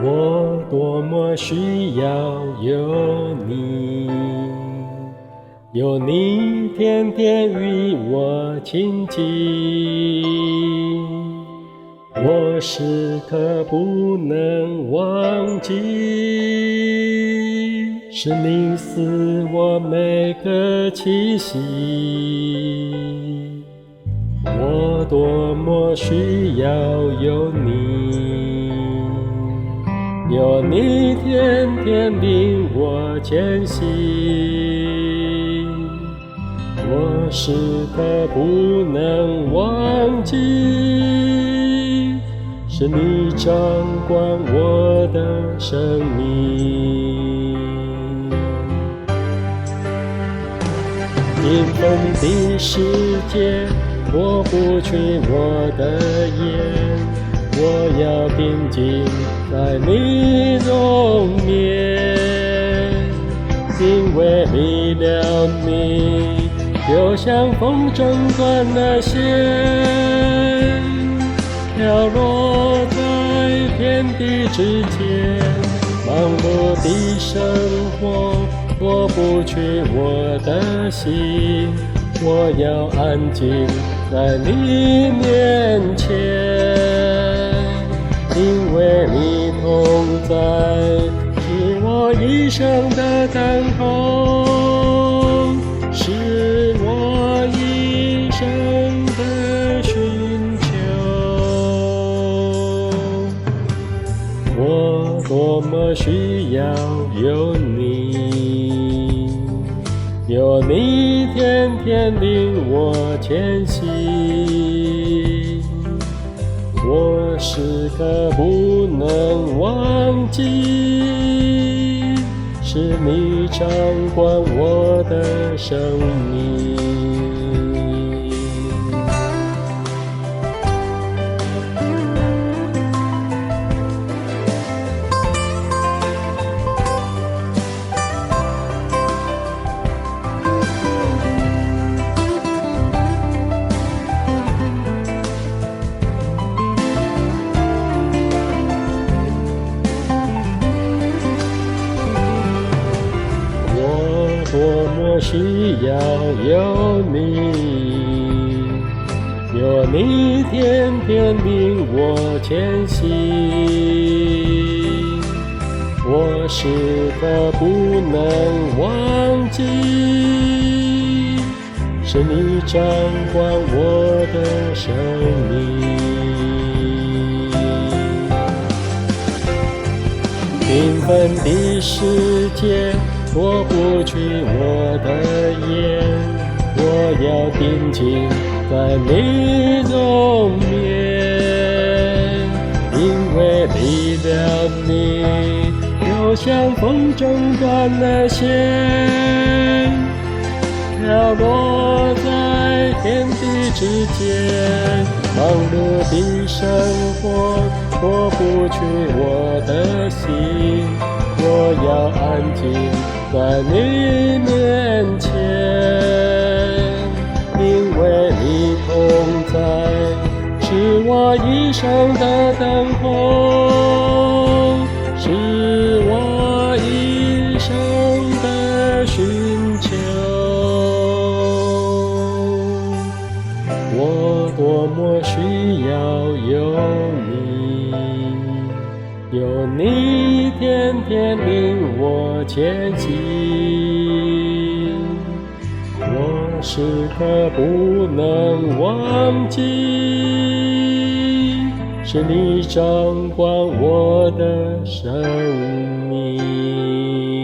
我多么需要有你，有你天天与我亲近，我时刻不能忘记，是你赐我每个气息。我多么需要有你，有你天天领我前行，我时刻不能忘记，是你掌管我的生命。缤纷的世界夺不去我的眼，我要定睛在你容面，因为离了你，就像风筝断了线，飘落在天地之间。忙碌的生活夺不去我的心，我要安静在你面前，因为你同在，是我一生的等候，是我一生的寻求。我多么需要有你，有你天天领我前行，我时刻不能忘记，是你掌管我的生命。多么需要有你，有你天天领我前行，我时刻不能忘记，是你掌管我的生命。缤纷的世界夺不去我的眼，我要定睛在你容面，因为离了你，就像风筝断了线，飘落在天地之间。忙碌的生活夺不去我的心，我要安静在你面前，因为你同在，是我一生的等候，是我一生的寻求。我多么需要有你，有你天天领我前行，我时刻不能忘记，是你掌管我的生命。